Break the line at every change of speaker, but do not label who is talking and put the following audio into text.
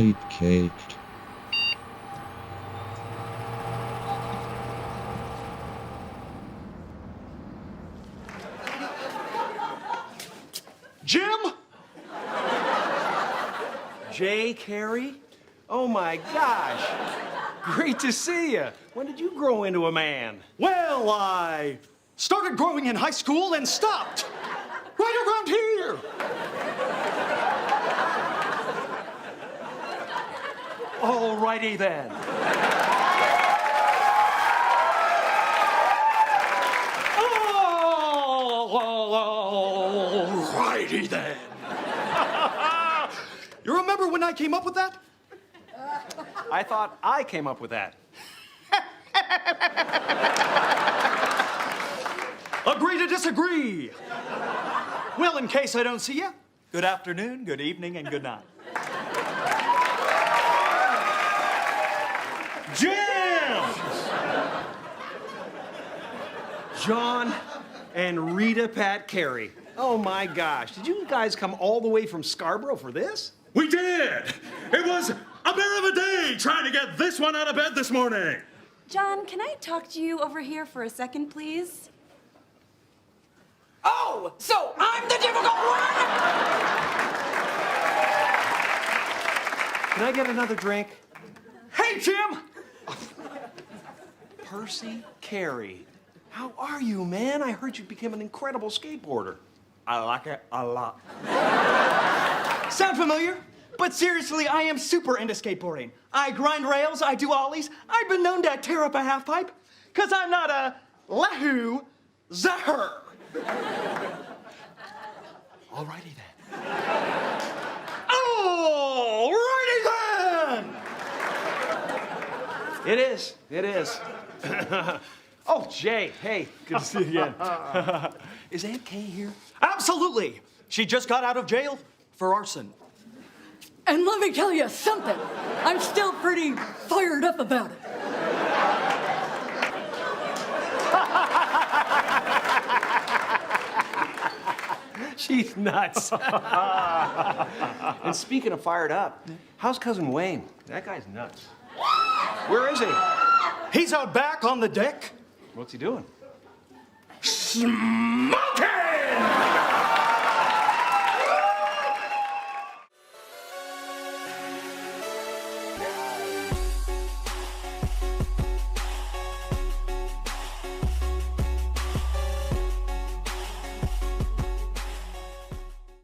Deepfake.
Jim?
Jay Carrey? Oh my gosh. Great to see you. When did you grow into a man?
Well, I started growing in high school and stopped. Right around here.
Alrighty then.
Alrighty then. You remember when I came up with that?
I thought I came up with that.
Agree to disagree. Well, in case I don't see you, good afternoon, good evening, and good night. Jim!
John and Rita Pat Carey. Oh my gosh. Did you guys come all the way from Scarborough for this?
We did! It was a bear of a day trying to get this one out of bed this morning.
John, can I talk to you over here for a second, please?
Oh, so I'm the difficult one?
Can I get another drink?
Hey, Jim!
Percy Carey. How are you, man? I heard you became an incredible skateboarder.
I like it a lot. Sound familiar? But seriously, I am super into skateboarding. I grind rails, I do ollies. I've been known to tear up a half pipe, because I'm not a lahu zaher. Alrighty then. Alrighty then!
It is. It is. Oh, Jay. Hey, good to see you again. Is Aunt Kay here?
Absolutely. She just got out of jail for arson.
And let me tell you something. I'm still pretty fired up about it.
She's nuts. And speaking of fired up, how's Cousin Wayne? That guy's nuts. Where is he?
He's out back on the deck.
What's he doing?
Smoking!